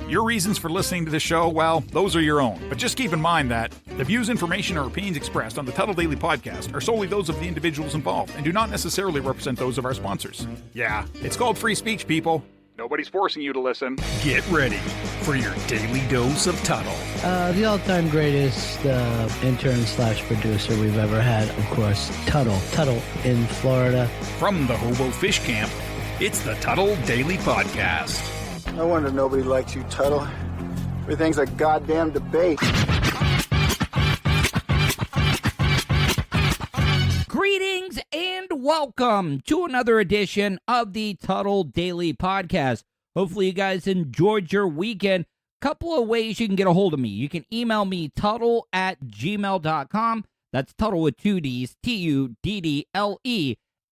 Your reasons for listening to the show, well, those are your own. But just keep in mind that the views, information, or opinions expressed on the Tuddle Daily Podcast are solely those of the individuals involved and do not necessarily represent those of our sponsors. Yeah, it's called free speech, people. Nobody's forcing you to listen. Get ready for your daily dose of Tuddle. The all-time greatest intern/producer we've ever had, of course, Tuddle. Tuddle in Florida. From the Hobo Fish Camp, it's the Tuddle Daily Podcast. No wonder nobody likes you, Tuddle. Everything's a goddamn debate. Greetings and welcome to another edition of the Tuddle Daily Podcast. Hopefully you guys enjoyed your weekend. Couple of ways you can get a hold of me. You can email me, tuddle@gmail.com. That's Tuddle with two D's, Tuddle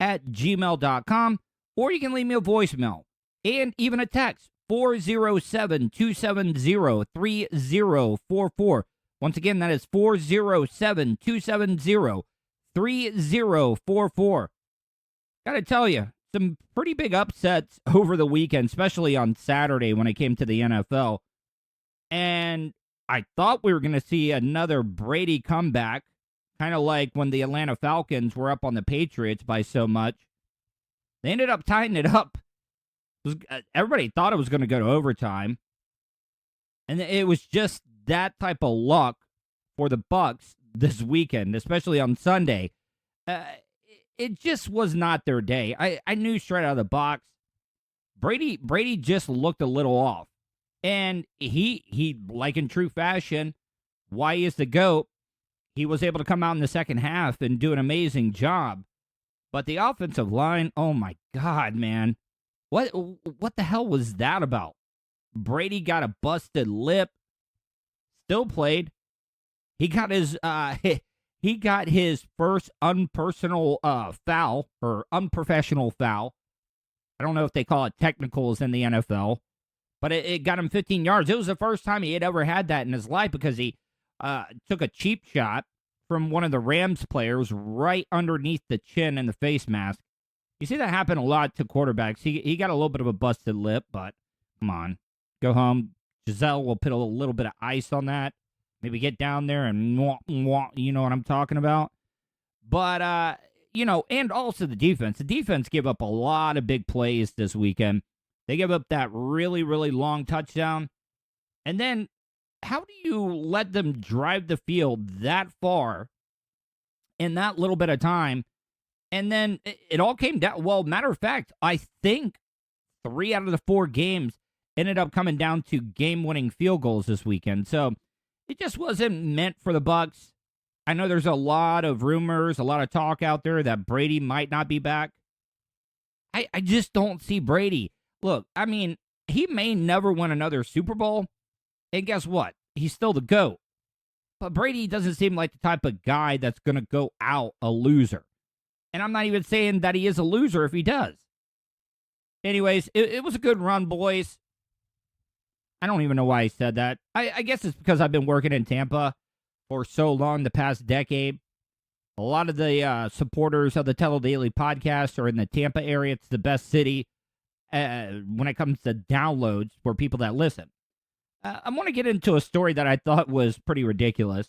@gmail.com. Or you can leave me a voicemail and even a text, 407-270-3044. Once again, that is 407-270-3044. Gotta tell you, some pretty big upsets over the weekend, especially on Saturday when it came to the NFL. And I thought we were going to see another Brady comeback, kind of like when the Atlanta Falcons were up on the Patriots by so much. They ended up tying it up. Everybody thought it was going to go to overtime. And it was just that type of luck for the Bucs this weekend, especially on Sunday. It just was not their day. I knew straight out of the box, Brady just looked a little off. And he, like in true fashion, why he is the GOAT, he was able to come out in the second half and do an amazing job. But the offensive line, oh my God, man. What the hell was that about? Brady got a busted lip, still played. He got his first unprofessional foul. I don't know if they call it technicals in the NFL, but it got him 15 yards. It was the first time he had ever had that in his life because he took a cheap shot from one of the Rams players right underneath the chin and the face mask. You see that happen a lot to quarterbacks. He got a little bit of a busted lip, but come on. Go home. Giselle will put a little bit of ice on that. Maybe get down there and you know what I'm talking about. But, and also the defense. The defense gave up a lot of big plays this weekend. They gave up that really, really long touchdown. And then how do you let them drive the field that far in that little bit of time? And then it all came down. Well, matter of fact, I think 3 out of the 4 games ended up coming down to game-winning field goals this weekend. So it just wasn't meant for the Bucs. I know there's a lot of rumors, a lot of talk out there that Brady might not be back. I just don't see Brady. Look, I mean, he may never win another Super Bowl. And guess what? He's still the GOAT. But Brady doesn't seem like the type of guy that's going to go out a loser. And I'm not even saying that he is a loser if he does. Anyways, it was a good run, boys. I don't even know why I said that. I guess it's because I've been working in Tampa for so long, the past decade. A lot of the supporters of the Tuddle Daily Podcast are in the Tampa area. It's the best city when it comes to downloads for people that listen. I want to get into a story that I thought was pretty ridiculous.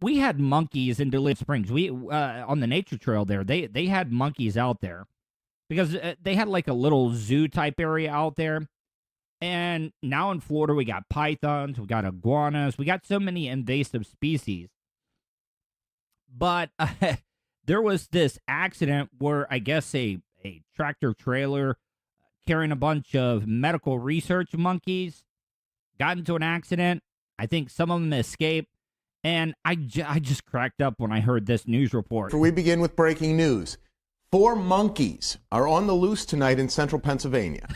We had monkeys in Duluth Springs. We on the nature trail there. They had monkeys out there because they had like a little zoo type area out there. And now in Florida, we got pythons, we got iguanas, we got so many invasive species. But there was this accident where I guess a tractor trailer carrying a bunch of medical research monkeys got into an accident. I think some of them escaped. And I just cracked up when I heard this news report. We begin with breaking news. 4 monkeys are on the loose tonight in central Pennsylvania.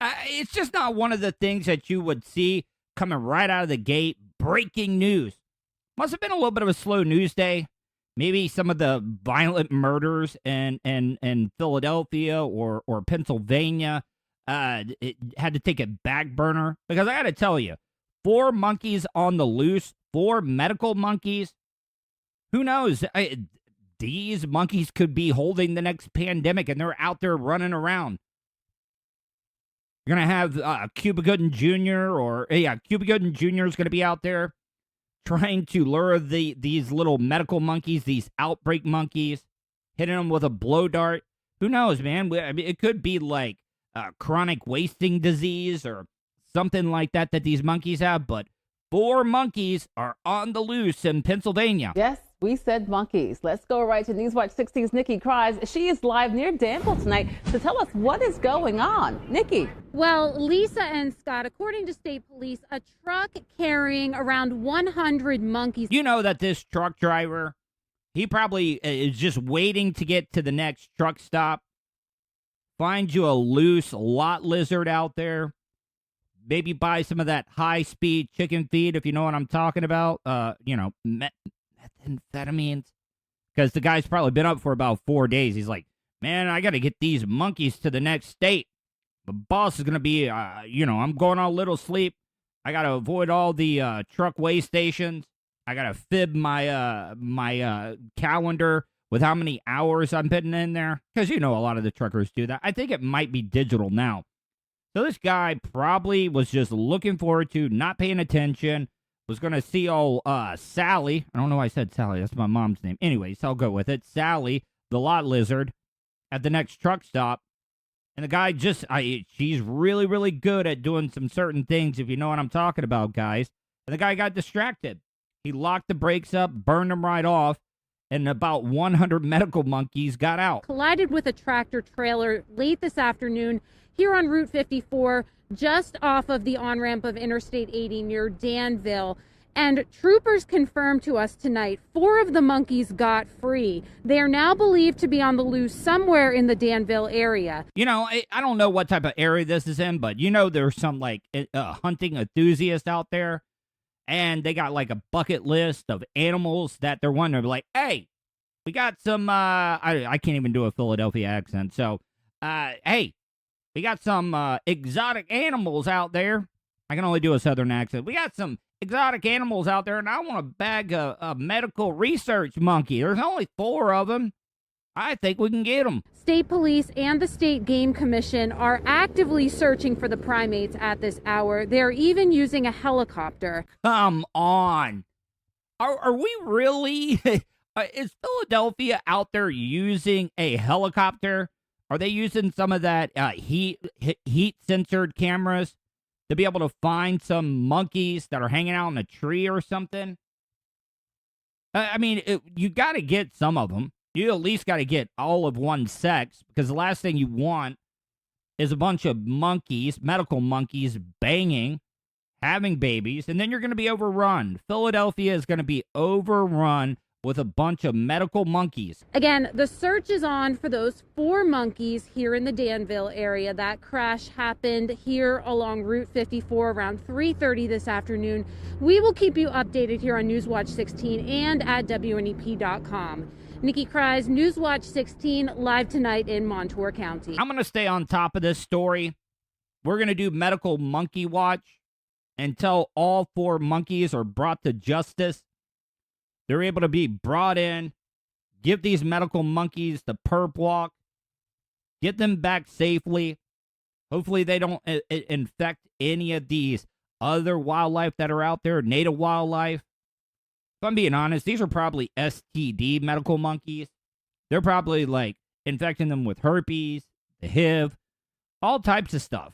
It's just not one of the things that you would see coming right out of the gate. Breaking news. Must have been a little bit of a slow news day. Maybe some of the violent murders in Philadelphia or Pennsylvania it had to take a back burner. Because I got to tell you, 4 monkeys on the loose, 4 medical monkeys. Who knows? These monkeys could be holding the next pandemic, and they're out there running around. You're going to have Cuba Gooding Jr. Cuba Gooding Jr. is going to be out there trying to lure these little medical monkeys, these outbreak monkeys, hitting them with a blow dart. Who knows, man? I mean, it could be like chronic wasting disease or something like that these monkeys have, but 4 monkeys are on the loose in Pennsylvania. Yes, we said monkeys. Let's go right to Newswatch 16's Nikki Cries. She is live near Danville tonight to tell us what is going on. Nikki. Well, Lisa and Scott, according to state police, a truck carrying around 100 monkeys. You know that this truck driver, he probably is just waiting to get to the next truck stop, find you a loose lot lizard out there, maybe buy some of that high-speed chicken feed, if you know what I'm talking about. Methamphetamines. Because the guy's probably been up for about 4 days. He's like, man, I got to get these monkeys to the next state. The boss is going to be, I'm going on a little sleep. I got to avoid all the truck way stations. I got to fib my calendar with how many hours I'm putting in there. Because, a lot of the truckers do that. I think it might be digital now. So this guy probably was just looking forward to not paying attention, was going to see old Sally. I don't know why I said Sally. That's my mom's name. Anyways, I'll go with it. Sally, the lot lizard, at the next truck stop. And the guy she's really, really good at doing some certain things, if you know what I'm talking about, guys. And the guy got distracted. He locked the brakes up, burned them right off, and about 100 medical monkeys got out. Collided with a tractor trailer late this afternoon here on Route 54, just off of the on-ramp of Interstate 80 near Danville. And troopers confirmed to us tonight 4 of the monkeys got free. They are now believed to be on the loose somewhere in the Danville area. I don't know what type of area this is in, but there's some hunting enthusiasts out there, and they got like a bucket list of animals that they're wanting to be like, hey, we got some, I can't even do a Philadelphia accent. So, hey, we got some exotic animals out there. I can only do a southern accent. We got some exotic animals out there, and I want to bag a medical research monkey. There's only 4 of them. I think we can get them. State police and the State Game Commission are actively searching for the primates at this hour. They're even using a helicopter. Come on. Are we really? Is Philadelphia out there using a helicopter? Are they using some of that heat-censored cameras to be able to find some monkeys that are hanging out in a tree or something? You got to get some of them. You at least got to get all of one sex, because the last thing you want is a bunch of monkeys, medical monkeys, banging, having babies, and then you're going to be overrun. Philadelphia is going to be overrun with a bunch of medical monkeys. Again, the search is on for those 4 monkeys here in the Danville area. That crash happened here along Route 54 around 3:30 this afternoon. We will keep you updated here on Newswatch 16 and at WNEP.com. Nikki Cries, Newswatch 16, live tonight in Montour County. I'm going to stay on top of this story. We're going to do medical monkey watch until all 4 monkeys are brought to justice. They're able to be brought in, give these medical monkeys the perp walk, get them back safely. Hopefully they don't infect any of these other wildlife that are out there, native wildlife. If I'm being honest, these are probably STD medical monkeys. They're probably infecting them with herpes, the HIV, all types of stuff.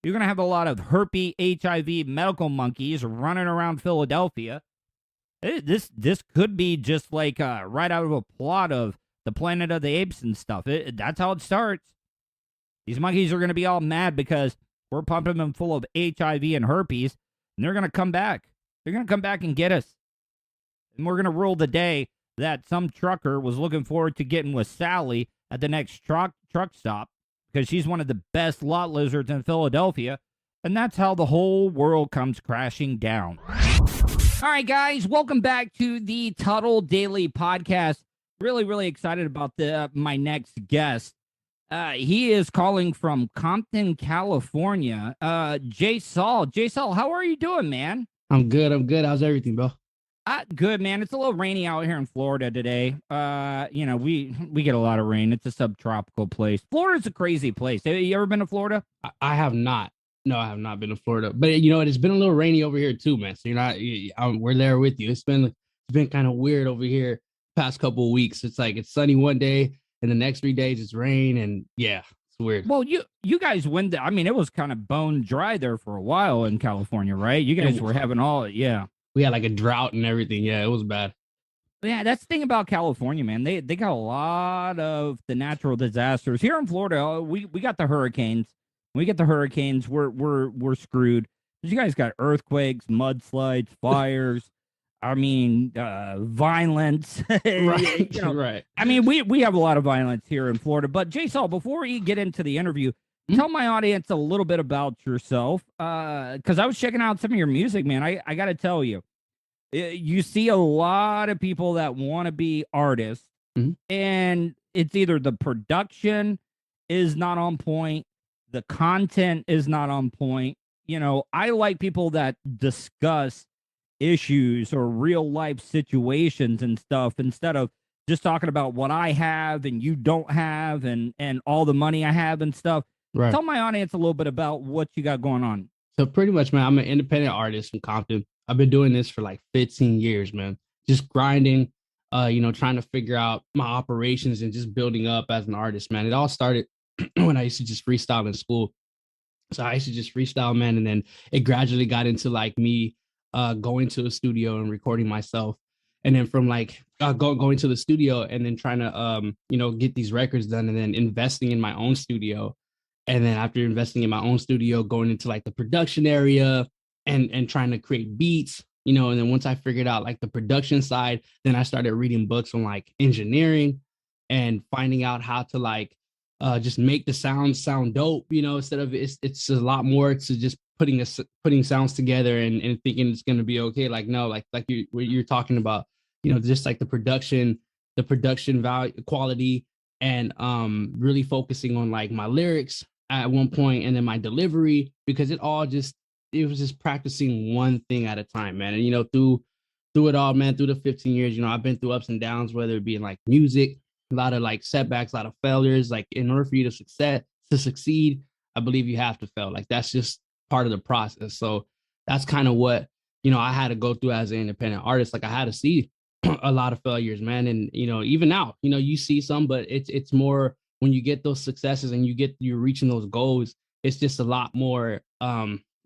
You're going to have a lot of herpes, HIV medical monkeys running around Philadelphia. This could be just right out of a plot of the Planet of the Apes and stuff. That's how it starts. These monkeys are going to be all mad because we're pumping them full of HIV and herpes, and they're going to come back. They're going to come back and get us. And we're going to rule the day that some trucker was looking forward to getting with Sally at the next truck stop, because she's one of the best lot lizards in Philadelphia, and that's how the whole world comes crashing down. All right, guys, welcome back to the Tuddle Daily Podcast. Really, really excited about my next guest. He is calling from Compton, California. Jay Saul. Jay Saul, how are you doing, man? I'm good. How's everything, bro? Good, man. It's a little rainy out here in Florida today. We get a lot of rain. It's a subtropical place. Florida's a crazy place. Have you ever been to Florida? I have not. No, I have not been to Florida. But it's been a little rainy over here too, man. So we're there with you. It's been kind of weird over here past couple of weeks. It's like it's sunny one day and the next 3 days it's rain, and yeah, it's weird. Well, you guys went. It was kind of bone dry there for a while in California, right? You guys were having We had like a drought and everything. Yeah, it was bad. Yeah, that's the thing about California, man. They got a lot of the natural disasters. Here in Florida, we got the hurricanes. When we get the hurricanes, we're screwed. You guys got earthquakes, mudslides, fires. Violence. Right. Right. We have a lot of violence here in Florida. But Jay Saul, before we get into the interview, tell my audience a little bit about yourself. Because I was checking out some of your music, man. I got to tell you, you see a lot of people that want to be artists, and it's either the production is not on point, the content is not on point. I like people that discuss issues or real life situations and stuff instead of just talking about what I have and you don't have and all the money I have and stuff. Right. Tell my audience a little bit about what you got going on. So pretty much, man, I'm an independent artist from Compton. I've been doing this for like 15 years, man. Just grinding, trying to figure out my operations and just building up as an artist, man. It all started when I used to just freestyle in school. So I used to just freestyle, man. And then it gradually got into like me going to a studio and recording myself. And then from like going to the studio and then trying to, get these records done and then investing in my own studio. And then after investing in my own studio, going into like the production area and trying to create beats, and then once I figured out like the production side, then I started reading books on like engineering and finding out how to like just make the sounds sound dope, instead of it's a lot more to just putting sounds together and thinking it's going to be okay. Like, no, like you're talking about, just like the production value, quality, and really focusing on like my lyrics at one point and then my delivery, because it was just practicing one thing at a time, man. And, through it all, man, through the 15 years, I've been through ups and downs, whether it be in like music, a lot of like setbacks, a lot of failures. Like in order for you to succeed, I believe you have to fail. Like that's just part of the process. So that's kind of what, I had to go through as an independent artist. Like I had to see a lot of failures, man. And, even now, you see some, but it's more when you get those successes and you're reaching those goals, it's just a lot more,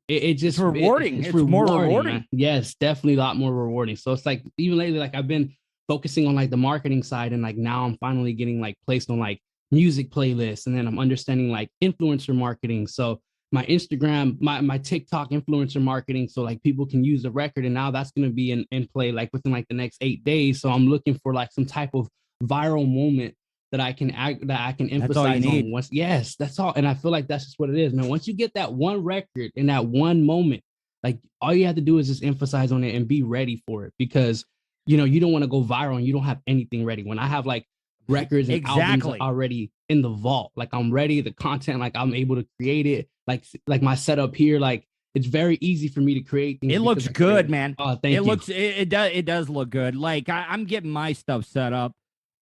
it's rewarding. It's more rewarding. Man. Yes, definitely a lot more rewarding. So it's like, even lately, like I've been focusing on like the marketing side, and like now I'm finally getting like placed on like music playlists, and then I'm understanding like influencer marketing. So my Instagram, my TikTok influencer marketing, so like people can use the record, and now that's going to be in play like within like the next 8 days. So I'm looking for like some type of viral moment that I can emphasize on once. Yes, that's all. And I feel like that's just what it is, man. Once you get that one record in that one moment, like all you have to do is just emphasize on it and be ready for it, because you don't want to go viral and you don't have anything ready. When I have like records and albums already in the vault, like I'm ready, the content, like I'm able to create it, like my setup here, like it's very easy for me to create things. It looks good, man. Oh, thank you. It does look good. Like I'm getting my stuff set up.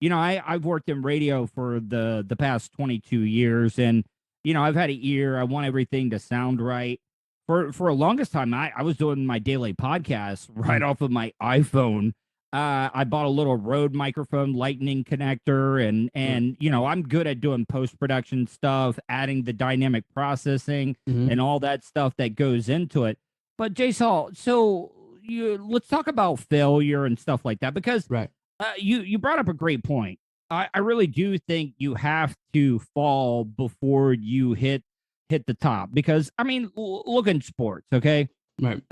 I've worked in radio for the past 22 years, and I've had an ear. I want everything to sound right. For a longest time, I was doing my daily podcast right off of my iPhone. I bought a little Rode microphone lightning connector, and I'm good at doing post-production stuff, adding the dynamic processing and all that stuff that goes into it. But Jay Saul, so let's talk about failure and stuff like that, because you brought up a great point. I really do think you have to fall before you hit the top, because look in sports, okay? Right.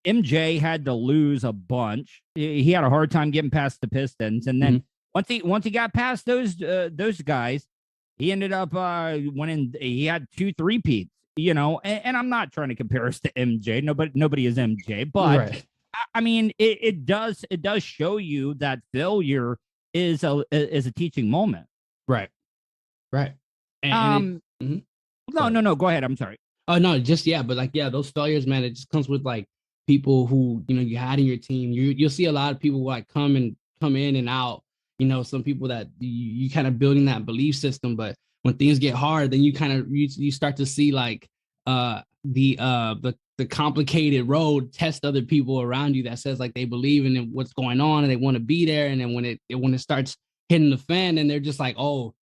MJ had to lose a bunch. He had a hard time getting past the Pistons, and then once he got past those guys, he ended up winning. He had 2 3-peats, And I'm not trying to compare us to MJ. Nobody is MJ, but it does show you that failure is a teaching moment. Right. No. Go ahead. I'm sorry. Oh no, but those failures, man, it just comes with like people who, you know, you had in your team. You'll see a lot of people like come in and out, you know, some people that you kind of building that belief system. But when things get hard, then you kind of, you start to see like the complicated road test other people around you that says like they believe in what's going on and they want to be there. And then when it starts hitting the fan, and they're just like, oh,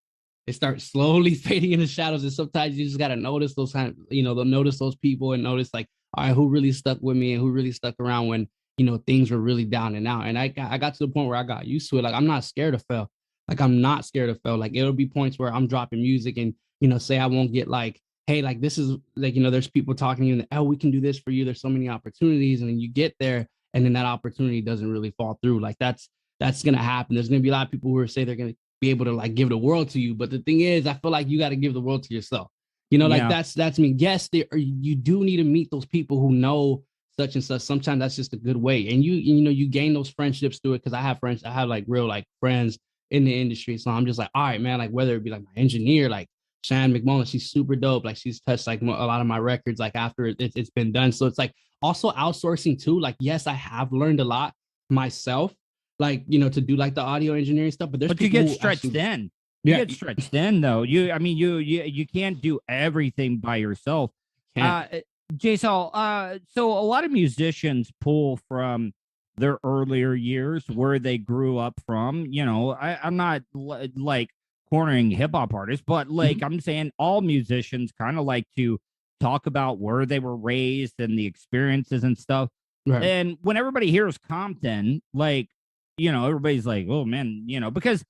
it starts slowly fading in the shadows. And sometimes you just got to notice those kind of, you know, they'll notice those people and notice like, all right, who really stuck with me and who really stuck around when, you know, things were really down and out. And I got to the point where I got used to it. Like, I'm not scared to fail. Like, I'm not scared to fail. Like, it'll be points where I'm dropping music and, you know, say I won't get like, hey, like, this is like, you know, there's people talking to you and, oh, we can do this for you. There's so many opportunities. And then you get there and then that opportunity doesn't really fall through. Like, that's going to happen. There's going to be a lot of people who say they're going to be able to like give the world to you. But the thing is, I feel like you got to give the world to yourself. You know, like that's me. Yes, you do need to meet those people who know such and such. Sometimes that's just a good way. And you know, you gain those friendships through it. Cause I have friends, I have like real like friends in the industry. So I'm just like, all right, man, like whether it be like my engineer, like Shan McMullen, she's super dope. Like she's touched like a lot of my records, like after it's been done. So it's like also outsourcing too. Like, yes, I have learned a lot myself, like, you know, to do like the audio engineering stuff, but you get stretched in. You get stretched in though. You can't do everything by yourself. Jason, so a lot of musicians pull from their earlier years where they grew up from. You know, I'm not like cornering hip hop artists, but like I'm saying all musicians kind of like to talk about where they were raised and the experiences and stuff. Right. And when everybody hears Compton, like, you know, everybody's like, oh man, you know, because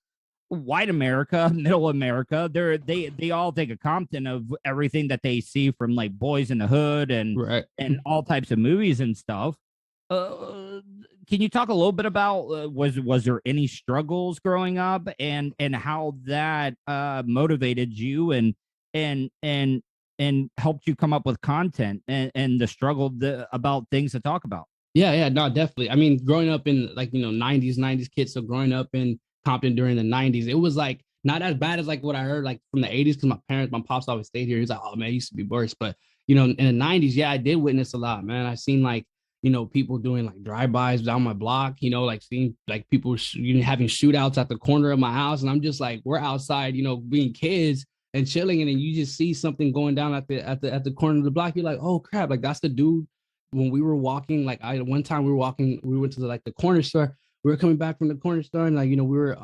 white America, middle America, they all think of Compton of everything that they see from like Boys in the Hood and all types of movies and stuff. Can you talk a little bit about was there any struggles growing up and how that motivated you and helped you come up with content and the struggle about things to talk about? Yeah, no, definitely. I mean, growing up in like, you know, 90s kids, so growing up in Compton during the 90s, it was like not as bad as like what I heard like from the 80s, because my pops always stayed here. He's like, oh man, it used to be worse. But you know, in the 90s, yeah, I did witness a lot, man. I seen like, you know, people doing like drive-bys down my block, you know, like seeing like people having shootouts at the corner of my house, and I'm just like, we're outside, you know, being kids and chilling, and then you just see something going down at the corner of the block. You're like, oh crap, like that's the dude. When we were walking, like one time we went to the corner store. We were coming back from the corner store, and like, you know, we were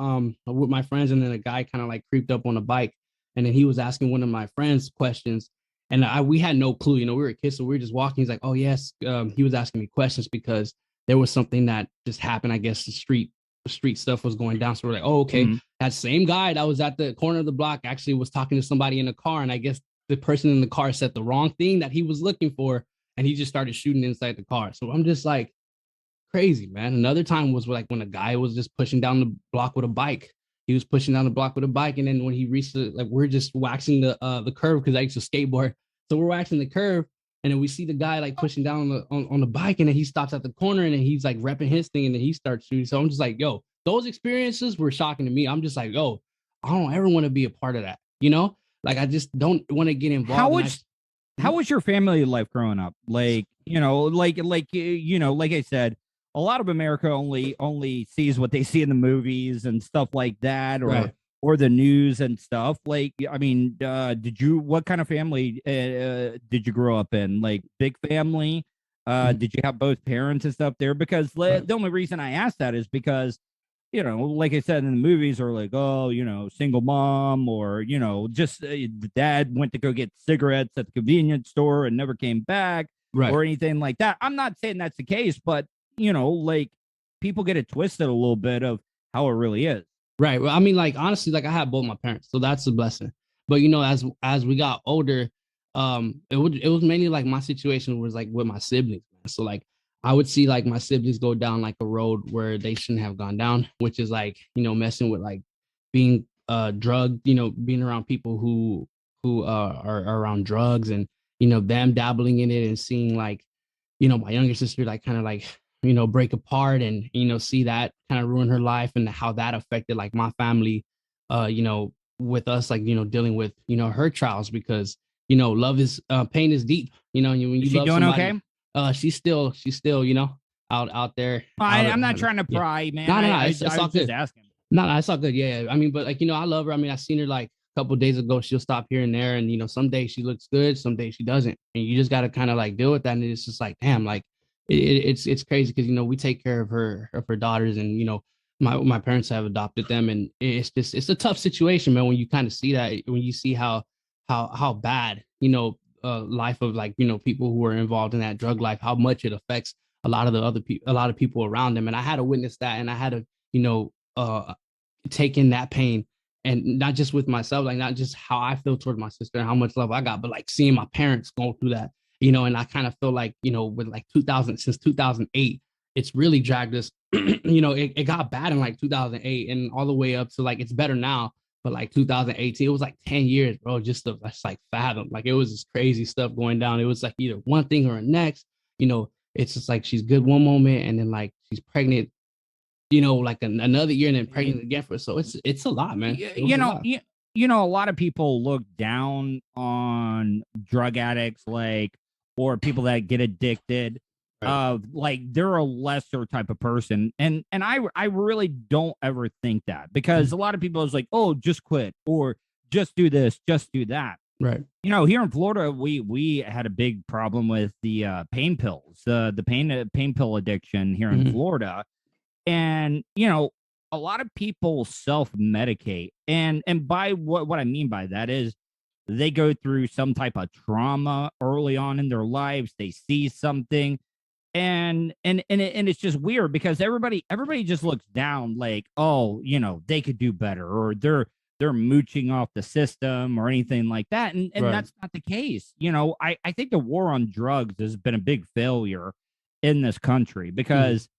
with my friends, and then a guy kind of like creeped up on a bike, and then he was asking one of my friends questions, and we had no clue, you know, we were kids, so we were just walking. He's like, oh yes, he was asking me questions because there was something that just happened. I guess the street stuff was going down, so we're like, oh okay. That same guy that was at the corner of the block actually was talking to somebody in a car, and I guess the person in the car said the wrong thing that he was looking for, and he just started shooting inside the car. So I'm just like, crazy, man. Another time was like when a guy was just pushing down the block with a bike. He was pushing down the block with a bike, and then when he reached like we're just waxing the curve because I used to skateboard, so we're waxing the curve, and then we see the guy like pushing down on the bike, and then he stops at the corner, and then he's like repping his thing, and then he starts shooting. So I'm just like, yo, those experiences were shocking to me. I'm just like, yo, I don't ever want to be a part of that, you know? Like I just don't want to get involved. How was your family life growing up? Like, you know, like you know, like I said, a lot of America only sees what they see in the movies and stuff like that, or the news and stuff. Like, I mean, what kind of family did you grow up in? Like big family? Did you have both parents and stuff there? Because the only reason I asked that is because, you know, like I said in the movies, are like, oh, you know, single mom, or, you know, just the dad went to go get cigarettes at the convenience store and never came back, or anything like that. I'm not saying that's the case, but you know, like people get it twisted a little bit of how it really is. Right. Well, I mean, like honestly, like I had both my parents, so that's a blessing. But you know, as we got older, it was mainly like my situation was like with my siblings, man. So like I would see like my siblings go down like a road where they shouldn't have gone down, which is like, you know, messing with like being drugged, you know, being around people who are around drugs, and you know, them dabbling in it, and seeing like, you know, my younger sister like kind of like, you know, break apart, and you know, see that kind of ruin her life, and how that affected like my family, you know, with us, like, you know, dealing with, you know, her trials, because you know, love is pain is deep, you know. When you is she love doing somebody, okay? She's still, out there. I'm not trying to pry, man. No, I it's all was good. just asking. No, it's all good. Yeah. I mean, but like, I love her. I mean, I seen her like a couple of days ago. She'll stop here and there. And, some days she looks good, some days she doesn't. And you just got to kind of like deal with that. And it's just like, damn, like it's crazy because, we take care of her daughters and, my parents have adopted them. And it's a tough situation, man, when you kind of see that, when you see how bad, life of like, people who are involved in that drug life, how much it affects a lot of the other people, a lot of people around them. And I had to witness that. And I had to, take in that pain, and not just with myself, like not just how I feel towards my sister and how much love I got, but like seeing my parents go through that, and I kind of feel like, with like since 2008, it's really dragged us, it got bad in like 2008 and all the way up to like, it's better now, but like 2018, it was like 10 years, bro, just to like fathom, like it was this crazy stuff going down. It was like either one thing or next, it's just like, she's good one moment and then like she's pregnant, like another year and then pregnant again for. So it's a lot, man. A lot of people look down on drug addicts, or people that get addicted. Right. Like they're a lesser type of person, and I really don't ever think that, because a lot of people is like, oh, just quit or just do this, just do that. Right. Here in Florida, we had a big problem with the pain pills, the pain pill addiction here in Florida. And, a lot of people self-medicate. And by what I mean by that is they go through some type of trauma early on in their lives. They see something. And it's just weird because everybody just looks down like, oh, they could do better, or they're mooching off the system or anything like that. And right. That's not the case. I think the war on drugs has been a big failure in this country because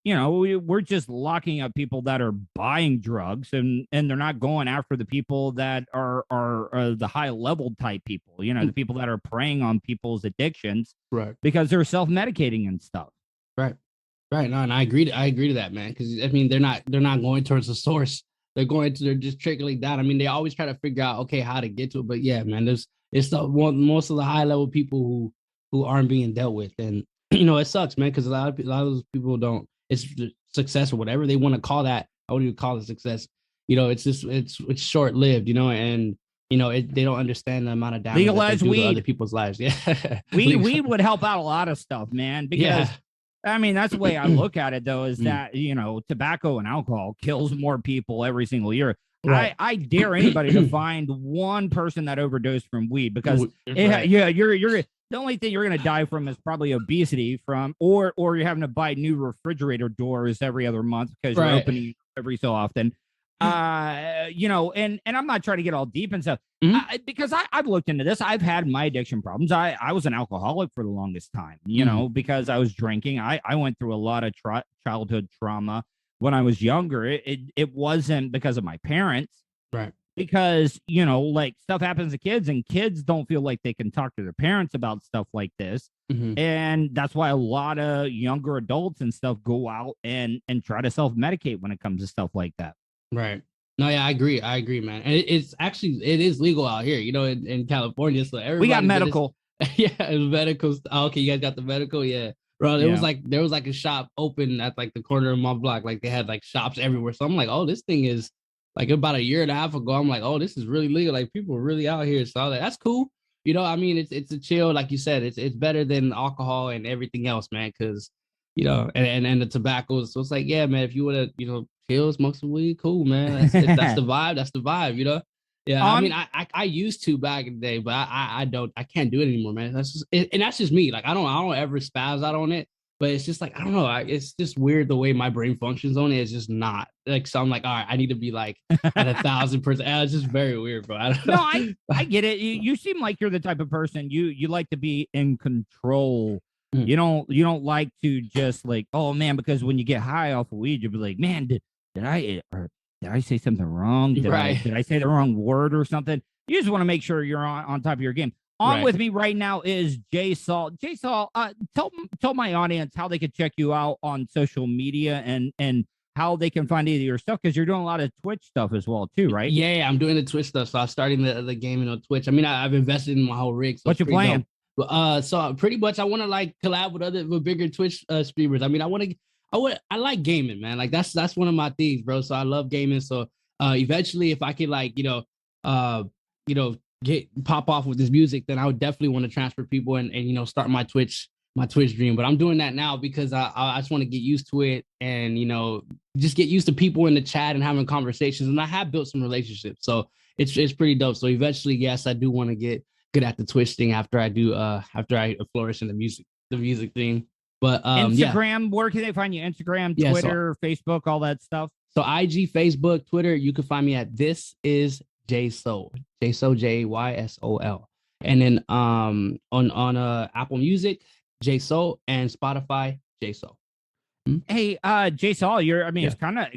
we're just locking up people that are buying drugs, and they're not going after the people that are the high level type people, the people that are preying on people's addictions, right? Because they're self-medicating and stuff. Right. No, and I agree to that, man. Because I mean, they're not going towards the source. They're just trickling down. I mean, they always try to figure out, okay, how to get to it. But yeah, man, it's most of the high level people who aren't being dealt with, and it sucks, man, because a lot of those people don't. It's success or whatever they want to call that. I wouldn't even call it success. It's just it's short lived, and they don't understand the amount of damage legalize that they do weed to other people's lives. Yeah, weed would help out a lot of stuff, man. Because I mean, that's the way I look at it, though, is that tobacco and alcohol kills more people every single year. Right. I dare anybody to find one person that overdosed from weed, because you're the only thing you're going to die from is probably obesity or you're having to buy new refrigerator doors every other month because you're opening every so often. And I'm not trying to get all deep and stuff because I've looked into this. I've had my addiction problems. I was an alcoholic for the longest time, because I was drinking. I went through a lot of childhood trauma when I was younger. It wasn't because of my parents. Right. Because, like stuff happens to kids, and kids don't feel like they can talk to their parents about stuff like this. And that's why a lot of younger adults and stuff go out and try to self-medicate when it comes to stuff like that. Right. No, yeah, I agree, man. And it is legal out here, in California. So everybody, we got medical. Medical. Oh, okay, you guys got the medical, yeah. Bro, there was like a shop open at like the corner of my block. Like they had like shops everywhere. So I'm like, oh, this thing is. Like about a year and a half ago, I'm like, oh, this is really legal. Like people are really out here. So that's cool. I mean, it's a chill. Like you said, it's better than alcohol and everything else, man. Because, and the tobacco. So it's like, yeah, man, if you want to, chill, smoke some weed, cool, man. That's the vibe. That's the vibe, Yeah, I mean, I used to back in the day, but I can't do it anymore, man. That's just me. Like I don't ever spaz out on it. But it's just like, I don't know. It's just weird the way my brain functions on it. It's just not like, so I'm like, all right, I need to be like at 1,000%. It's just very weird, bro. I get it. You seem like you're the type of person you like to be in control. You don't like to just like, oh man, because when you get high off of weed, you'll be like, man, did I say something wrong? Did I say the wrong word or something? You just want to make sure you're on top of your game. On with me right now is Jay Saul. Jay Saul, tell my audience how they can check you out on social media and how they can find either your stuff, because you're doing a lot of Twitch stuff as well too, right? Yeah, I'm doing the Twitch stuff. So I'm starting the gaming on Twitch. I mean, I've invested in my whole rig. So what you playing? So pretty much I want to like collab with bigger Twitch streamers. I mean, I like gaming, man. Like that's one of my things, bro. So I love gaming. So eventually if I could like, you know, get pop off with this music, then I would definitely want to transfer people and you know, start my Twitch dream. But I'm doing that now because I just want to get used to it and, you know, just get used to people in the chat and having conversations. And I have built some relationships. So it's pretty dope. So eventually, yes, I do want to get good at the Twitch thing after I flourish in the music thing. But Instagram, where can they find you? Instagram, Twitter, Facebook, all that stuff. So IG, Facebook, Twitter, you can find me at This Is JSOL, JYSOL. And then on Apple Music, JSOL, and Spotify, JSOL. Hey, JSOL, it's kind of,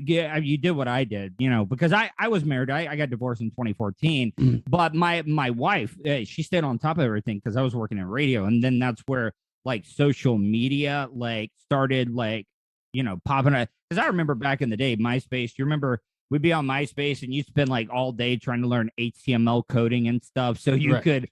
you did what I did, you know, because I was married. I got divorced in 2014, but my wife, she stayed on top of everything because I was working in radio. And then that's where like social media like started like, you know, popping up. Because I remember back in the day, MySpace, you remember we'd be on MySpace and you'd spend like all day trying to learn HTML coding and stuff. So you could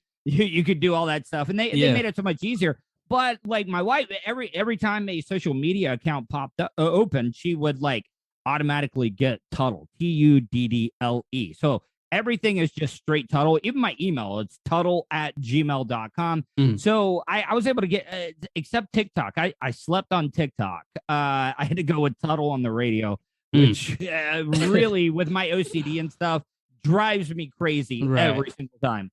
do all that stuff. And they made it so much easier. But like my wife, every time a social media account popped up, open, she would like automatically get Tuddle, Tuddle. So everything is just straight Tuddle. Even my email, it's tuddle@gmail.com. So I was able to get, except TikTok. I slept on TikTok. I had to go with Tuddle on the radio, which really, with my OCD and stuff, drives me crazy every single time.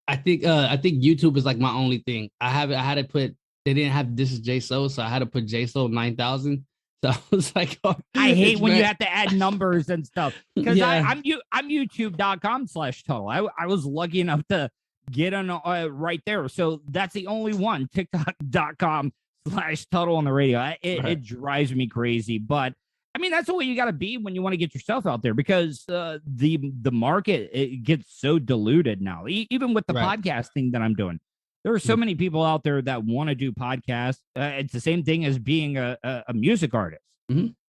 I think YouTube is like my only thing. I had to put, they didn't have This Is JSO, so I had to put JSO 9000. So I was like, I hate when you have to add numbers and stuff because I'm youtube.com/Tuddle. I was lucky enough to get on right there. So that's the only one, TikTok.com/Tuddle on the radio. It drives me crazy, but I mean, that's the way you got to be when you want to get yourself out there because the market, it gets so diluted now. Even with the podcasting that I'm doing, there are so many people out there that want to do podcasts. It's the same thing as being a music artist.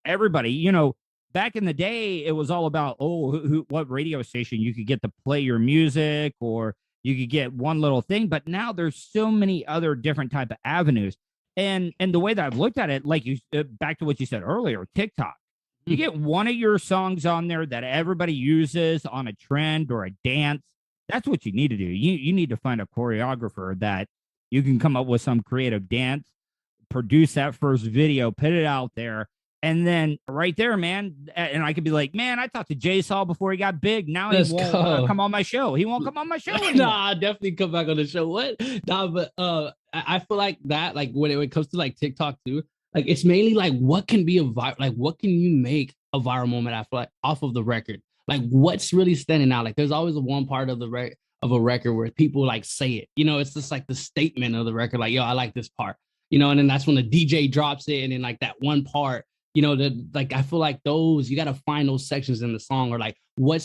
Everybody, you know, back in the day, it was all about, what radio station you could get to play your music or you could get one little thing. But now there's so many other different type of avenues. And the way that I've looked at it, like you, back to what you said earlier, TikTok, you get one of your songs on there that everybody uses on a trend or a dance. That's what you need to do. You need to find a choreographer that you can come up with some creative dance, produce that first video, put it out there. And then right there, man, and I could be like, man, I talked to Jay Saul before he got big. Now he won't come on my show. He won't come on my show anymore. Nah, I'll definitely come back on the show. What? Nah, but I feel like that, like when it comes to like TikTok too, like it's mainly like what can be what can you make a viral moment off of the record? Like what's really standing out? Like there's always one part of the of a record where people like say it. You know, it's just like the statement of the record, like, yo, I like this part. You know, and then that's when the DJ drops it, and then like that one part. You know, like I feel like those, you got to find those sections in the song, or like what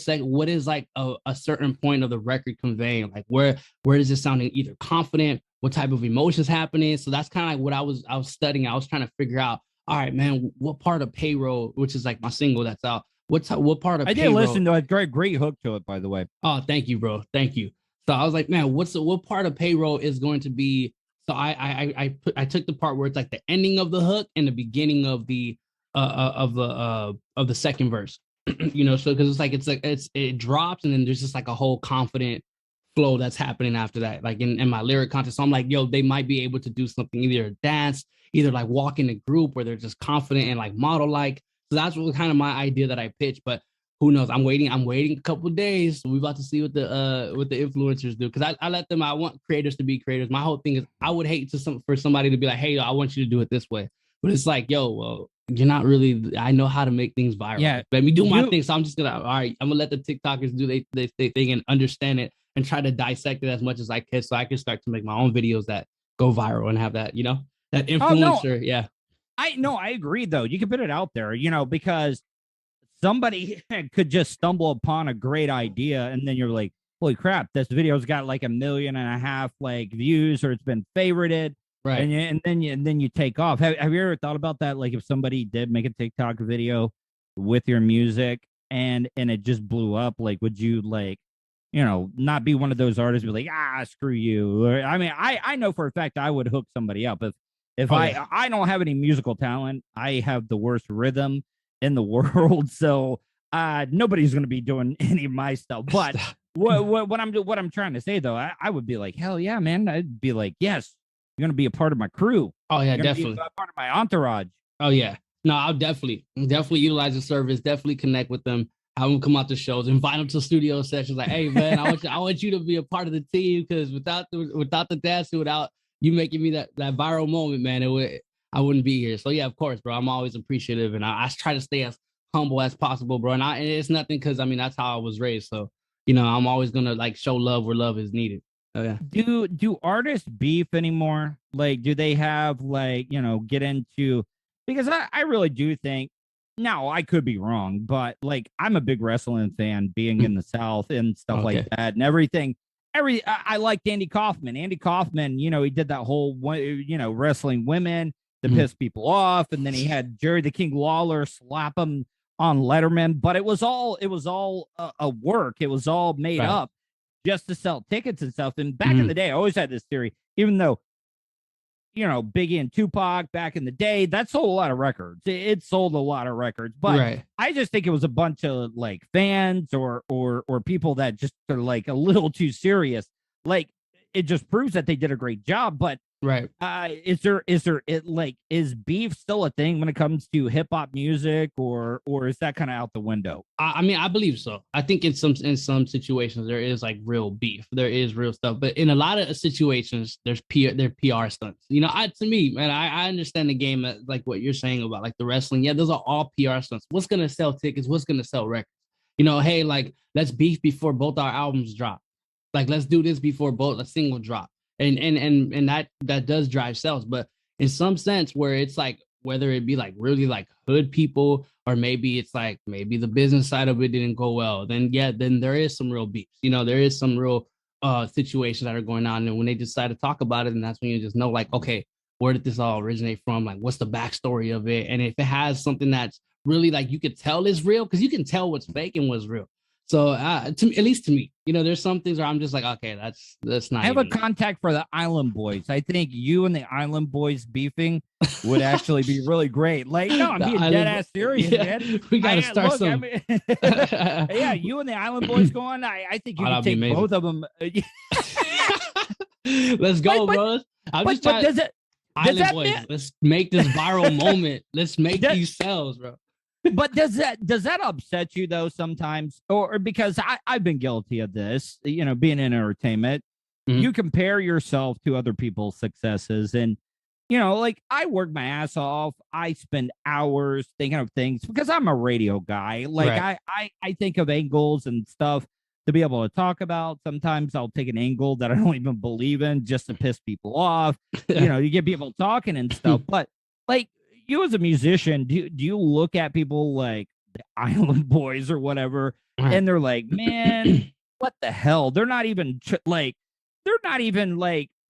is like a certain point of the record conveying, like where is it sounding either confident, what type of emotions happening. So that's kind of like what I was studying. I was trying to figure out, all right, man, what part of Payroll, which is like my single that's out, what part of I did Payroll, listen to it. Great hook to it, by the way. Oh, thank you, bro. Thank you. So I was like, man, what part of Payroll is going to be? So I took the part where it's like the ending of the hook and the beginning of the second verse. You know, so because it drops and then there's just like a whole confident flow that's happening after that, like in my lyric content. So I'm like, yo, they might be able to do something, either a dance, either like walk in a group where they're just confident and like model like. So that's what kind of my idea that I pitched, but who knows? I'm waiting a couple of days. So we're about to see what the influencers do, because I let them. I want creators to be creators. My whole thing is I would hate for somebody to be like, hey, I want you to do it this way. But it's like, yo, well, you're not really. I know how to make things viral. Yeah, let me do my thing. So I'm just gonna. All right, I'm gonna let the TikTokers do their thing and understand it and try to dissect it as much as I can, so I can start to make my own videos that go viral and have that, you know, that influencer. Oh, no. Yeah. I agree though. You can put it out there, you know, because somebody could just stumble upon a great idea and then you're like, holy crap, this video's got like 1.5 million like views, or it's been favorited. Right. And then you take off. Have you ever thought about that? Like if somebody did make a TikTok video with your music and it just blew up, like would you like not be one of those artists be like, screw you. Or, I mean, I know for a fact I would hook somebody up if I don't have any musical talent. I have the worst rhythm in the world, so nobody's going to be doing any of my stuff. But what I'm trying to say though, I would be like, hell yeah, man. I'd be like, yes, you're going to be a part of my crew. Oh yeah, you're definitely be a part of my entourage. Oh yeah, no, I'll definitely utilize the service. Definitely connect with them. Have them come out to shows, invite them to studio sessions. Like, hey man, I want you to be a part of the team, because without the dancing, without you making me that viral moment, man, I wouldn't be here. So yeah, of course, bro. I'm always appreciative, and I try to stay as humble as possible, bro. And it's nothing, because I mean that's how I was raised. So I'm always gonna like show love where love is needed. Oh yeah. Do artists beef anymore? Like, do they have like get into? Because I really do think. Now, I could be wrong, but like I'm a big wrestling fan, being in the South and stuff like that, and everything. I liked Andy Kaufman. Andy Kaufman, he did that whole wrestling women to piss people off, and then he had Jerry the King Lawler slap him on Letterman. But it was all a work. It was all made up just to sell tickets and stuff. And back in the day, I always had this theory, even though. Biggie and Tupac back in the day, that sold a lot of records. It sold a lot of records, but I just think it was a bunch of like fans or people that just are like a little too serious. Like, it just proves that they did a great job. But is beef still a thing when it comes to hip hop music, or is that kind of out the window? I mean, I believe so. I think in some situations there is like real beef. There is real stuff, but in a lot of situations they're PR stunts. To me, man, I understand the game, like what you're saying about like the wrestling. Yeah, those are all PR stunts. What's gonna sell tickets? What's gonna sell records? Hey, like let's beef before both our albums drop. Like let's do this before both a single drop. And that does drive sales, but in some sense where it's like, whether it be like really like hood people, or maybe it's like maybe the business side of it didn't go well, then there is some real beefs. There is some real situations that are going on, and when they decide to talk about it, and that's when you just know, like, okay, where did this all originate from? Like, what's the backstory of it? And if it has something that's really like you could tell is real, because you can tell what's fake and what's real. So at least to me, there's some things where I'm just like, okay, that's not. I have a contact for the Island Boys. I think you and the Island Boys beefing would actually be really great. Like, no, I'm being dead ass serious, man. We gotta start some. Yeah, you and the Island Boys going. I think you can take both of them. Let's go, bro. Island Boys, let's make this viral moment. Let's make these sales, bro. But does that upset you though sometimes, or because I've been guilty of this, being in entertainment, you compare yourself to other people's successes, and like I work my ass off. I spend hours thinking of things because I'm a radio guy. Like I think of angles and stuff to be able to talk about. Sometimes I'll take an angle that I don't even believe in just to piss people off. You get people talking and stuff, but like. You as a musician, do you look at people like the Island Boys or whatever, and they're like, man, what the hell? They're not even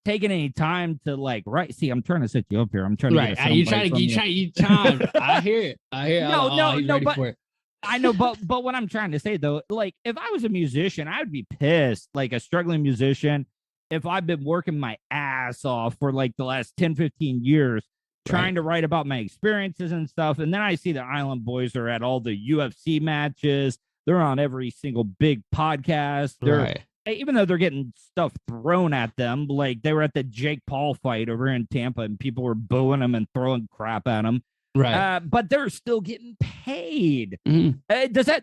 taking any time to like write. See, I'm trying to set you up here. I'm trying to get you trying. I hear it. No, but I know, but what I'm trying to say though, like if I was a musician, I would be pissed, like a struggling musician, if I've been working my ass off for like the last 10, 15 years. Trying to write about my experiences and stuff. And then I see the Island Boys are at all the UFC matches. They're on every single big podcast. Even though they're getting stuff thrown at them, like they were at the Jake Paul fight over in Tampa and people were booing them and throwing crap at them. But they're still getting paid. Does that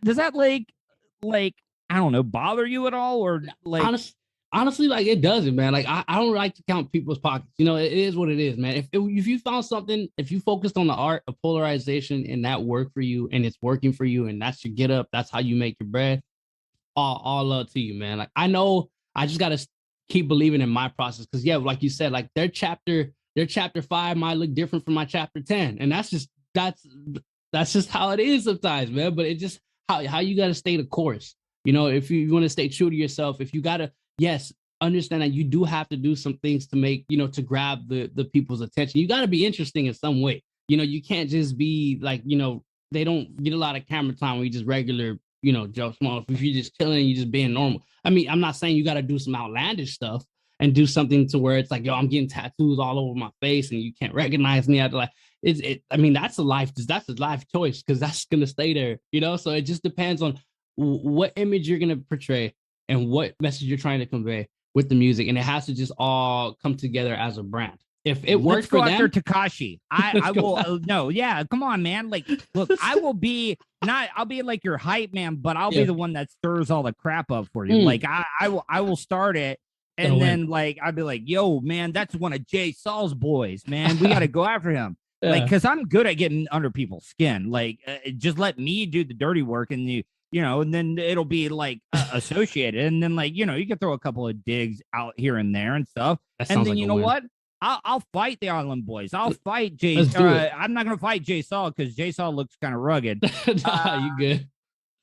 like, I don't know, bother you at all? Or like, honestly, like it doesn't, man. Like I don't like to count people's pockets. It is what it is, man. If you found something, if you focused on the art of polarization and that worked for you and it's working for you and that's your get up, that's how you make your bread. All love to you, man. Like I know I just gotta keep believing in my process, because like you said, like their chapter 5 might look different from my chapter 10, and that's just how it is sometimes, man. But it just how you gotta stay the course. If you want to stay true to yourself, if you gotta. Yes, understand that you do have to do some things to make, to grab the people's attention. You got to be interesting in some way. You can't just be like, they don't get a lot of camera time where you just regular Joe Small, if you're just chilling, you're just being normal. I mean, I'm not saying you got to do some outlandish stuff and do something to where it's like, yo, I'm getting tattoos all over my face and you can't recognize me. I mean, that's a life choice because that's going to stay there, So it just depends on what image you're going to portray and what message you're trying to convey with the music. And it has to just all come together as a brand. If it works for them, after Tekashi. I will. No, yeah, come on, man. Like, look, I'll be like your hype man, but I'll be the one that stirs all the crap up for you. Like, I will start it, and then like I'll be like, yo, man, that's one of Jay Saul's boys, man. We got to go after him. Like, because I'm good at getting under people's skin. Like, just let me do the dirty work, and and then it'll be like associated, and then like you can throw a couple of digs out here and there and stuff, and then you know what? I'll fight the Island Boys. I'll fight Jay. I'm not gonna fight Jay Saul because Jay Saul looks kind of rugged. You good?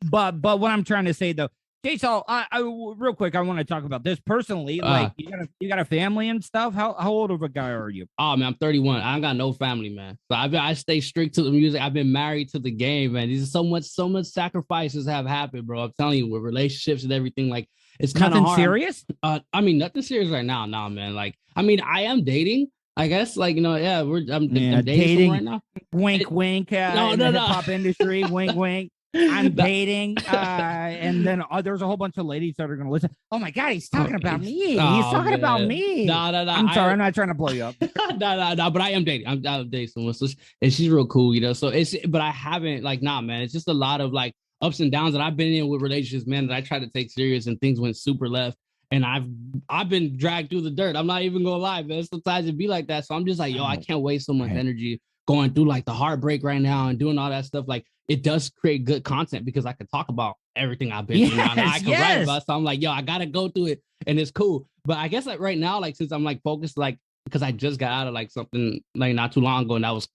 But what I'm trying to say though, Jay Saul, I real quick, I want to talk about this personally. Like you got a family and stuff. How old of a guy are you? Oh man, I'm 31. I ain't got no family, man. So I stay strict to the music. I've been married to the game, man. These are so much sacrifices have happened, bro. I'm telling you, with relationships and everything, like it's kind of hard. Serious? I mean, nothing serious right now. Nah, man. Like, I mean, I am dating. I guess, like, I'm dating right now. Wink, wink. In the hip-hop industry, wink, wink. I'm dating, and then there's a whole bunch of ladies that are going to listen. Oh my God, he's talking about me. He's talking about me. No. I'm sorry, I'm not trying to blow you up. No. But I am dating. I'm dating someone, and she's real cool, So but I haven't, like, man. It's just a lot of like ups and downs that I've been in with relationships, man. That I try to take serious, and things went super left. And I've been dragged through the dirt. I'm not even gonna lie, man. Sometimes it be like that. So I'm just like, yo, I can't waste so much energy going through like the heartbreak right now and doing all that stuff. Like, it does create good content because I can talk about everything I've been through. And I can write about. So I'm like, yo, I gotta go through it, and it's cool. But I guess like right now, like since I'm like focused, like because I just got out of like something like not too long ago, and that was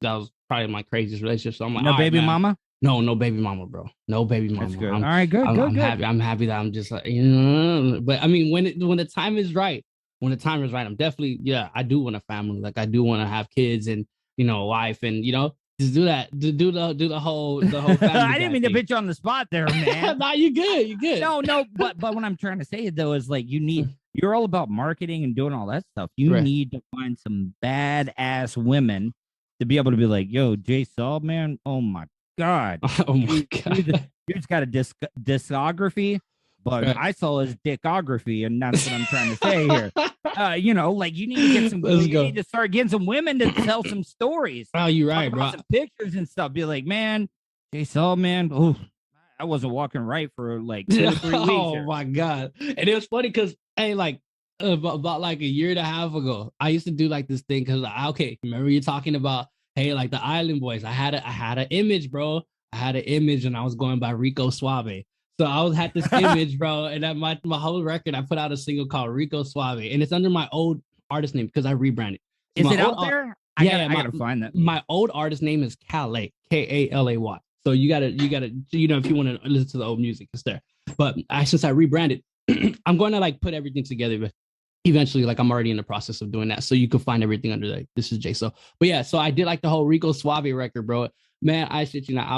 probably my craziest relationship. So I'm like, no baby mama. No baby mama, bro. No baby mama. That's good. All right, good. I'm happy that I'm just like, but I mean, when the time is right, I'm definitely, I do want a family. Like, I do want to have kids and, a wife and, just do that, do the whole family. I didn't mean to put you on the spot there, man. Nah, you good. No, but what I'm trying to say though is like, you're all about marketing and doing all that stuff. You need to find some badass women to be able to be like, yo, Jay Saul, man, oh my God. Oh my God. Dude's got a discography, but I saw his dickography, and that's what I'm trying to say here. Like you need to get some. Need to start getting some women to tell some stories. Oh, you're right, bro. Some pictures and stuff. Be like, man, Jay Saul, man. Oh, I wasn't walking right for like 2 or 3 weeks. Oh my God. And it was funny because like about like a year and a half ago, I used to do like this thing because remember you talking about. Hey, like the Island Boys, I had an image, bro. I had an image, and I was going by Rico Suave. So I had this image, bro, and at my whole record, I put out a single called Rico Suave, and it's under my old artist name because I rebranded. So is it out there? I gotta find that. My old artist name is Kalay, Kalay. So you gotta, if you want to listen to the old music, it's there. But since I rebranded, I'm going to like put everything together with. Eventually, like I'm already in the process of doing that, so you can find everything under like this is Jay. So, but yeah, so I did like the whole Rico Suave record, bro. Man, I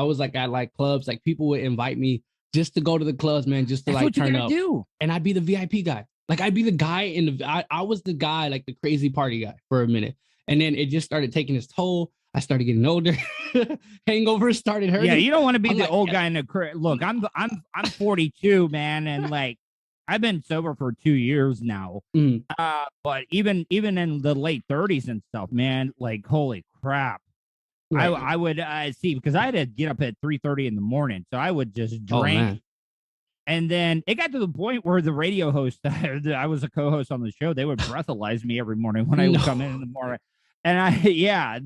was like at like clubs, like people would invite me just to go to the clubs, man, just to like turn up. And I'd be the VIP guy, like I'd be the guy I was the guy, like the crazy party guy for a minute, and then it just started taking its toll. I started getting older, hangovers started hurting. Yeah, you don't want to be the old guy in the crib. Look, I'm 42, man, and like. I've been sober for 2 years now, but even in the late 30s and stuff, man, like holy crap! Right. I would see because I had to get up at 3:30 in the morning, so I would just drink, and then it got to the point where the radio host, I was a co-host on the show, they would breathalyze me every morning when I would come in the morning, and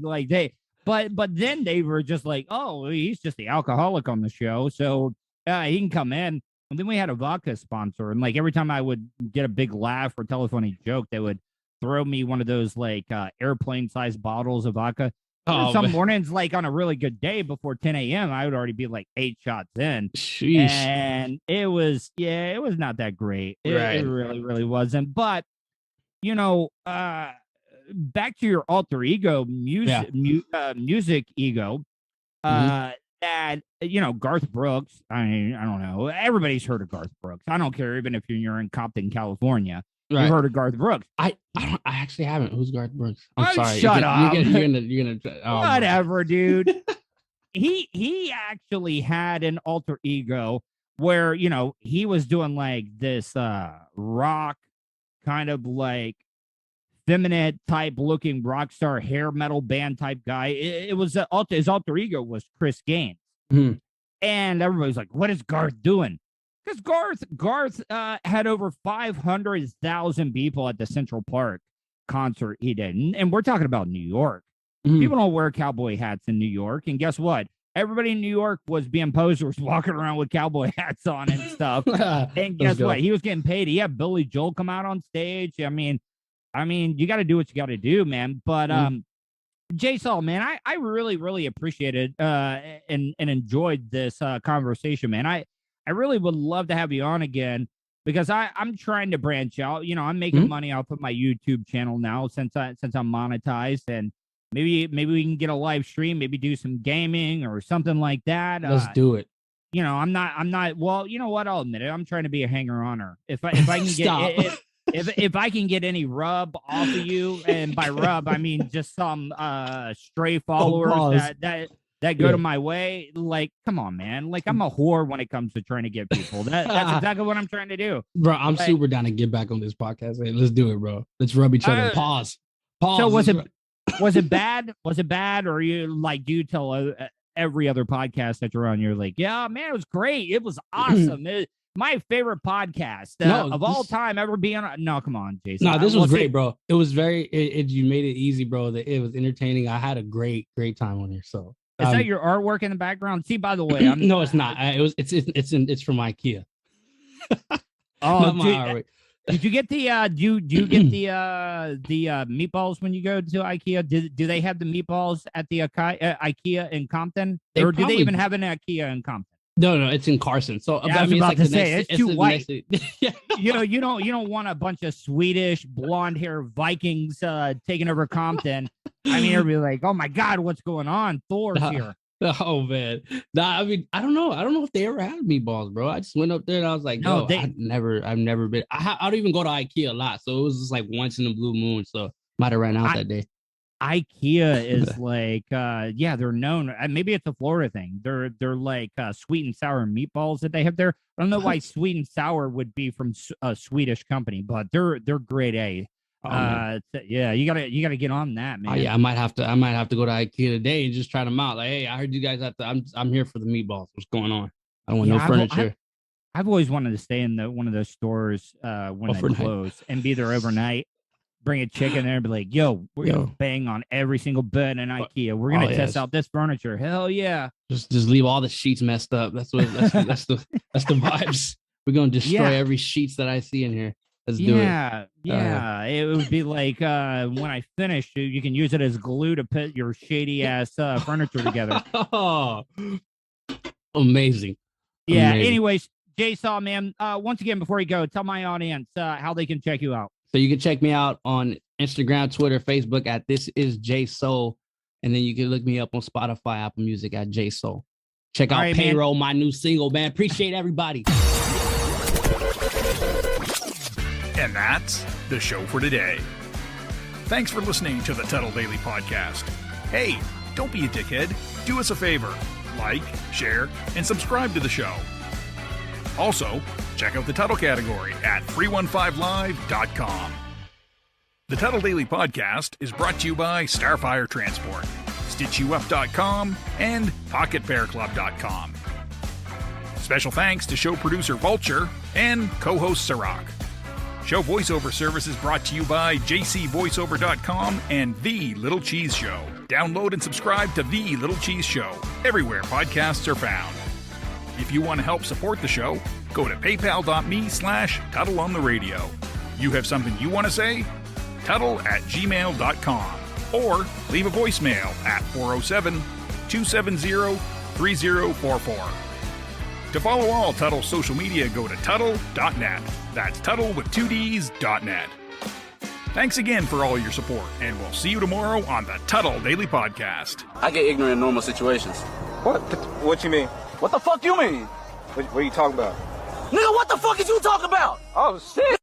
but then they were just like, oh, he's just the alcoholic on the show, so he can come in. And then we had a vodka sponsor, and like every time I would get a big laugh or tell a funny joke, they would throw me one of those like airplane-sized bottles of vodka. Some mornings, like on a really good day before 10 a.m., I would already be like 8 shots in. Sheesh. And it was not that great. It really, really wasn't. But, back to your alter ego music ego, that, Garth Brooks, I mean, I don't know. Everybody's heard of Garth Brooks. I don't care, even if you're in Compton, California. Right. You've heard of Garth Brooks. I actually haven't. Who's Garth Brooks? I'm sorry. Shut up. You're gonna whatever, dude. He actually had an alter ego where, he was doing like this rock kind of like feminine type looking rock star hair metal band type guy. It was his alter ego was Chris Gaines. Mm-hmm. And everybody's like, what is Garth doing? Because Garth had over 500,000 people at the Central Park concert he did. And we're talking about New York. Mm-hmm. People don't wear cowboy hats in New York. And guess what? Everybody in New York was being posers walking around with cowboy hats on and stuff. And guess what? He was getting paid. He had Billy Joel come out on stage. I mean, you got to do what you got to do, man. But Jay Saul, man, I really, really appreciated and enjoyed this conversation, man. I really would love to have you on again because I'm trying to branch out. I'm making money off of my YouTube channel now since I'm monetized, and maybe we can get a live stream, maybe do some gaming or something like that. Let's do it. I'm not. Well, you know what? I'll admit it. I'm trying to be a hanger-oner. If I can get if I can get any rub off of you, and by rub I mean just some stray followers that go to my way, like, come on, man. Like, I'm a whore when it comes to trying to get people. That's exactly what I'm trying to do. Bro, I'm super down to get back on this podcast. Hey, let's do it, bro. Let's rub each other. Pause. So was it bad? Was it bad? Or do you tell every other podcast that you're on, you're like, yeah, man, it was great. It was awesome. My favorite podcast of all time ever being on. No, come on, Jason. No, this was great, bro. It was you made it easy, bro. It was entertaining. I had a great time on here. So is that your artwork in the background? See, by the way, no, it's not. It's from IKEA. Oh, did you get the do you get the meatballs when you go to IKEA? Do they have the meatballs at the IKEA in Compton, or do they even have an IKEA in Compton? No, it's in Carson. So yeah, I was about to say it's too white. You don't want a bunch of Swedish blonde hair Vikings taking over Compton. I mean, everybody like, oh my God, what's going on? Thor's here. Oh man, I mean, I don't know if they ever had meatballs, bro. I just went up there and I was like, no, I've never been. I don't even go to IKEA a lot, so it was just like once in a blue moon. So might have ran out that day. IKEA is like, they're known. Maybe it's a Florida thing. They're like sweet and sour meatballs that they have there. I don't know why sweet and sour would be from a Swedish company, but they're grade A. You gotta get on that, man. Yeah, I might have to go to IKEA today and just try them out. Like, hey, I heard you guys have to. I'm here for the meatballs. What's going on? I don't want no furniture. I've always wanted to stay in one of those stores when they close and be there overnight. Bring a chick in there and be like, yo, we're gonna bang on every single bed in IKEA. We're gonna test out this furniture. Hell yeah. Just leave all the sheets messed up. That's the vibes. We're gonna destroy every sheets that I see in here. Let's do it. Yeah. It would be like when I finish, you can use it as glue to put your shady ass furniture together. Oh, amazing. Yeah. Amazing. Anyways, Jay Saw, man. Once again, before you go, tell my audience how they can check you out. So you can check me out on Instagram, Twitter, Facebook at This Is J Soul. And then you can look me up on Spotify, Apple Music at J Soul. Check out Payroll, my new single, man. Appreciate everybody. And that's the show for today. Thanks for listening to the Tuddle Daily Podcast. Hey, don't be a dickhead. Do us a favor. Like, share, and subscribe to the show. Also, check out the Tuddle category at 315live.com. The Tuddle Daily Podcast is brought to you by Starfire Transport, StitchYouUp.com, and PocketPairClub.com. Special thanks to show producer Vulture and co-host Sirach. Show voiceover service is brought to you by JCVoiceover.com and The Little Cheese Show. Download and subscribe to The Little Cheese Show everywhere podcasts are found. If you want to help support the show, go to paypal.me/TuddleOnTheRadio. You have something you want to say? Tuddle@gmail.com or leave a voicemail at 407-270-3044. To follow all Tuddle social media, go to Tuddle.net. That's Tuddle with 2Ds.net. Thanks again for all your support, and we'll see you tomorrow on the Tuddle Daily Podcast. I get ignorant in normal situations. What you mean? What the fuck you mean? What are you talking about? Nigga, what the fuck is you talking about? Oh, shit.